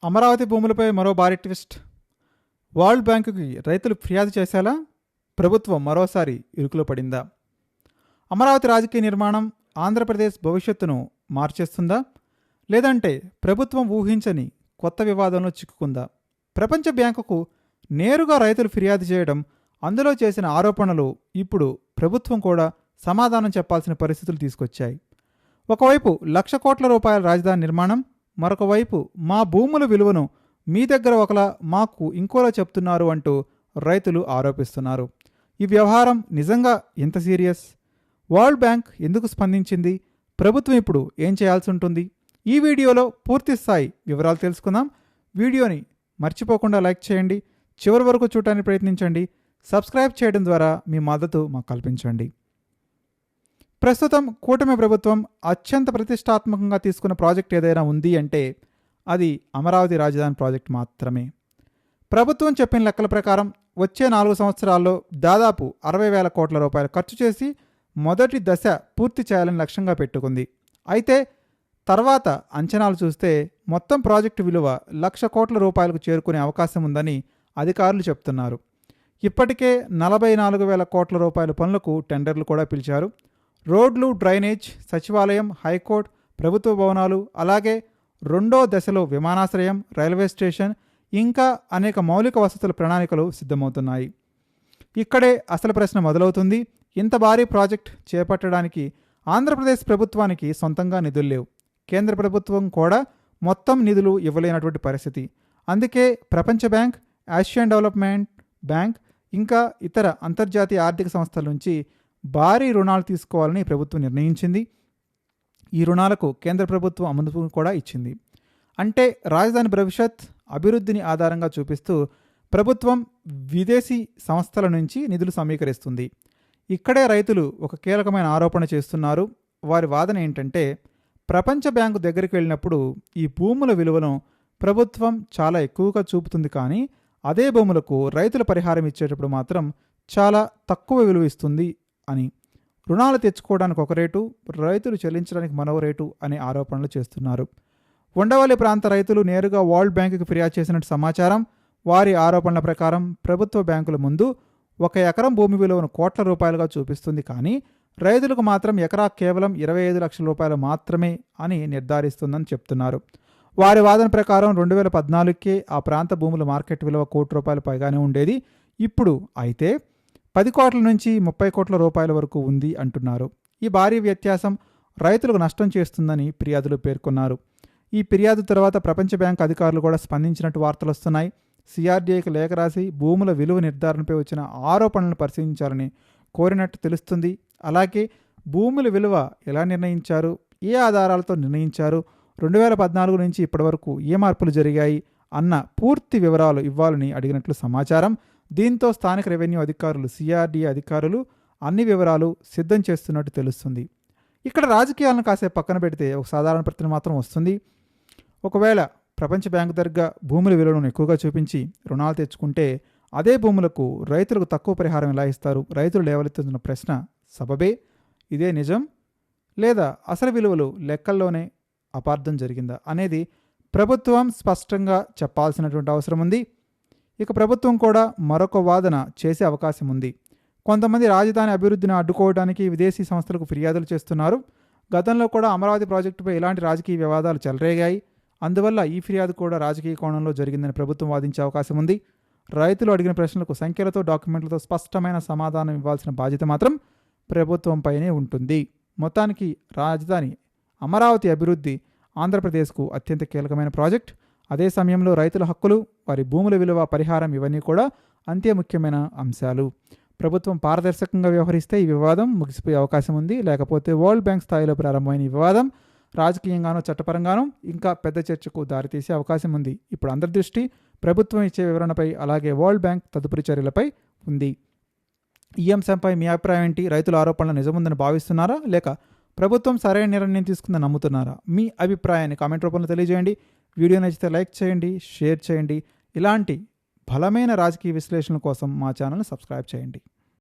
అమరావతి భూములపై మరో భారీ ట్విస్ట్. వరల్డ్ బ్యాంకుకి రైతులు ఫిర్యాదు చేసేలా ప్రభుత్వం మరోసారి ఇరుకులో పడిందా? అమరావతి రాజకీయ నిర్మాణం ఆంధ్రప్రదేశ్ భవిష్యత్తును మార్చేస్తుందా, లేదంటే ప్రభుత్వం ఊహించని కొత్త వివాదంలో చిక్కుకుందా? ప్రపంచ బ్యాంకుకు నేరుగా రైతులు ఫిర్యాదు చేయడం, అందులో చేసిన ఆరోపణలు ఇప్పుడు ప్రభుత్వం కూడా సమాధానం చెప్పాల్సిన పరిస్థితులు తీసుకొచ్చాయి. ఒకవైపు 1,00,000 కోట్ల రూపాయల రాజధాని నిర్మాణం, మరొక వైపు మా భూముల విలువను మీ దగ్గర ఒకలా మాకు ఇంకోలా చెప్తున్నారు అంటూ రైతులు ఆరోపిస్తున్నారు. ఈ వ్యవహారం నిజంగా ఎంత సీరియస్? వరల్డ్ బ్యాంక్ ఎందుకు స్పందించింది? ప్రభుత్వం ఇప్పుడు ఏం చేయాల్సి ఉంటుంది? ఈ వీడియోలో పూర్తి స్థాయి వివరాలు తెలుసుకుందాం. వీడియోని మర్చిపోకుండా లైక్ చేయండి, చివరి వరకు చూడటానికి ప్రయత్నించండి, సబ్స్క్రైబ్ చేయడం ద్వారా మీ మద్దతు మాకు కల్పించండి. ప్రస్తుతం కూటమి ప్రభుత్వం అత్యంత ప్రతిష్టాత్మకంగా తీసుకున్న ప్రాజెక్ట్ ఏదైనా ఉంది అంటే అది అమరావతి రాజధాని ప్రాజెక్ట్ మాత్రమే. ప్రభుత్వం చెప్పిన లెక్కల ప్రకారం వచ్చే 4 సంవత్సరాల్లో దాదాపు 60,000 కోట్ల రూపాయలు ఖర్చు చేసి మొదటి దశ పూర్తి చేయాలని లక్ష్యంగా పెట్టుకుంది. అయితే తర్వాత అంచనాలు చూస్తే మొత్తం ప్రాజెక్టు విలువ 1,00,000 కోట్ల రూపాయలకు చేరుకునే అవకాశం ఉందని అధికారులు చెప్తున్నారు. ఇప్పటికే 44,000 కోట్ల రూపాయల పనులకు టెండర్లు కూడా పిలిచారు. రోడ్లు, డ్రైనేజ్, సచివాలయం, హైకోర్టు, ప్రభుత్వ భవనాలు, అలాగే రెండో దశలో విమానాశ్రయం, రైల్వే స్టేషన్, ఇంకా అనేక మౌలిక వసతుల ప్రణాళికలు సిద్ధమవుతున్నాయి. ఇక్కడే అసలు ప్రశ్న మొదలవుతుంది. ఇంత భారీ ప్రాజెక్ట్ చేపట్టడానికి ఆంధ్రప్రదేశ్ ప్రభుత్వానికి సొంతంగా నిధులు లేవు. కేంద్ర ప్రభుత్వం కూడా మొత్తం నిధులు ఇవ్వలేనటువంటి పరిస్థితి. అందుకే ప్రపంచ బ్యాంక్, ఆసియన్ డెవలప్మెంట్ బ్యాంక్, ఇంకా ఇతర అంతర్జాతీయ ఆర్థిక సంస్థల నుంచి భారీ రుణాలు తీసుకోవాలని ప్రభుత్వం నిర్ణయించింది. ఈ రుణాలకు కేంద్ర ప్రభుత్వం అనుమతి కూడా ఇచ్చింది. అంటే రాజధాని భవిష్యత్ అభివృద్ధిని ఆధారంగా చూపిస్తూ ప్రభుత్వం విదేశీ సంస్థల నుంచి నిధులు సమీకరిస్తుంది. ఇక్కడే రైతులు ఒక కీలకమైన ఆరోపణ చేస్తున్నారు. వారి వాదన ఏంటంటే, ప్రపంచ బ్యాంకు దగ్గరికి వెళ్ళినప్పుడు ఈ భూముల విలువను ప్రభుత్వం చాలా ఎక్కువగా చూపుతుంది, కానీ అదే భూములకు రైతుల పరిహారం ఇచ్చేటప్పుడు మాత్రం చాలా తక్కువ విలువ ఇస్తుంది అని. రుణాలు తెచ్చుకోవడానికి ఒక రేటు, రైతులు చెల్లించడానికి మరో రేటు అనే ఆరోపణలు చేస్తున్నారు. ఉండవల్లి ప్రాంత రైతులు నేరుగా వరల్డ్ బ్యాంకుకి ఫిర్యాదు చేసినట్టు సమాచారం. వారి ఆరోపణల ప్రకారం ప్రభుత్వ బ్యాంకుల ముందు 1 ఎకరం భూమి విలువను కోట్ల రూపాయలుగా చూపిస్తుంది, కానీ రైతులకు మాత్రం ఎకరా కేవలం 25 లక్షల రూపాయలు మాత్రమే అని నిర్ధారిస్తుందని చెప్తున్నారు. వారి వాదన ప్రకారం 2014కే ఆ ప్రాంత భూముల మార్కెట్ విలువ 1 కోటి రూపాయలు పైగానే ఉండేది. ఇప్పుడు అయితే 10 కోట్ల నుంచి 30 కోట్ల రూపాయల వరకు ఉంది అంటున్నారు. ఈ భారీ వ్యత్యాసం రైతులకు నష్టం చేస్తుందని ఫిర్యాదులు పేర్కొన్నారు. ఈ ఫిర్యాదు తర్వాత ప్రపంచ బ్యాంక్ అధికారులు కూడా స్పందించినట్టు వార్తలు వస్తున్నాయి. సిఆర్డీఏకి లేఖ రాసి భూముల విలువ నిర్ధారణపై వచ్చిన ఆరోపణలను పరిశీలించాలని కోరినట్టు తెలుస్తుంది. అలాగే భూముల విలువ ఎలా నిర్ణయించారు, ఏ ఆధారాలతో నిర్ణయించారు, 2014 నుంచి ఇప్పటివరకు ఏ మార్పులు జరిగాయి అన్న పూర్తి వివరాలు ఇవ్వాలని అడిగినట్లు సమాచారం. దీంతో స్థానిక రెవెన్యూ అధికారులు, సిఆర్డీఏ అధికారులు అన్ని వివరాలు సిద్ధం చేస్తున్నట్టు తెలుస్తుంది. ఇక్కడ రాజకీయాలను కాసేపు పక్కన పెడితే ఒక సాధారణ ప్రశ్న మాత్రం వస్తుంది. ఒకవేళ ప్రపంచ బ్యాంకు దగ్గర భూముల విలువను ఎక్కువగా చూపించి రుణాలు తెచ్చుకుంటే అదే భూములకు రైతులకు తక్కువ పరిహారం ఎలా ఇస్తారు? రైతులు లేవలెత్తుతున్న ప్రశ్న సబబే? ఇదే నిజం, లేదా అసలు విలువలు లెక్కల్లోనే అపార్థం జరిగిందా అనేది ప్రభుత్వం స్పష్టంగా చెప్పాల్సినటువంటి అవసరం ఉంది. ఇక ప్రభుత్వం కూడా మరొక వాదన చేసే అవకాశం ఉంది. కొంతమంది రాజధాని అభివృద్ధిని అడ్డుకోవడానికి విదేశీ సంస్థలకు ఫిర్యాదులు చేస్తున్నారు. గతంలో కూడా అమరావతి ప్రాజెక్టుపై ఇలాంటి రాజకీయ వివాదాలు చెలరేగాయి. అందువల్ల ఈ ఫిర్యాదు కూడా రాజకీయ కోణంలో జరిగిందని ప్రభుత్వం వాదించే అవకాశం ఉంది. రైతులు అడిగిన ప్రశ్నలకు సంఖ్యలతో, డాక్యుమెంట్లతో స్పష్టమైన సమాధానం ఇవ్వాల్సిన బాధ్యత మాత్రం ప్రభుత్వంపైనే ఉంటుంది. మొత్తానికి రాజధాని అమరావతి అభివృద్ధి ఆంధ్రప్రదేశ్కు అత్యంత కీలకమైన ప్రాజెక్ట్. అదే సమయంలో రైతుల హక్కులు, వారి భూముల విలువ, పరిహారం ఇవన్నీ కూడా అంతే ముఖ్యమైన అంశాలు. ప్రభుత్వం పారదర్శకంగా వ్యవహరిస్తే ఈ వివాదం ముగిసిపోయే అవకాశం ఉంది. లేకపోతే వరల్డ్ బ్యాంక్ స్థాయిలో ప్రారంభమైన ఈ వివాదం రాజకీయంగానో చట్టపరంగానో ఇంకా పెద్ద చర్చకు దారితీసే అవకాశం ఉంది. ఇప్పుడు అందరి దృష్టి ప్రభుత్వం ఇచ్చే వివరణపై, అలాగే వరల్డ్ బ్యాంక్ తదుపరి చర్యలపై ఉంది. ఈ అంశంపై మీ అభిప్రాయం ఏంటి? రైతుల ఆరోపణలు నిజముందని భావిస్తున్నారా, లేక ప్రభుత్వం సరైన నిర్ణయం తీసుకుందని నమ్ముతున్నారా? మీ అభిప్రాయాన్ని కామెంట్ రూపంలో తెలియజేయండి. వీడియో నచ్చితే లైక్ చేయండి, షేర్ చేయండి. ఇలాంటి బలమైన రాజకీయ విశ్లేషణల కోసం మా ఛానల్ని సబ్స్క్రైబ్ చేయండి.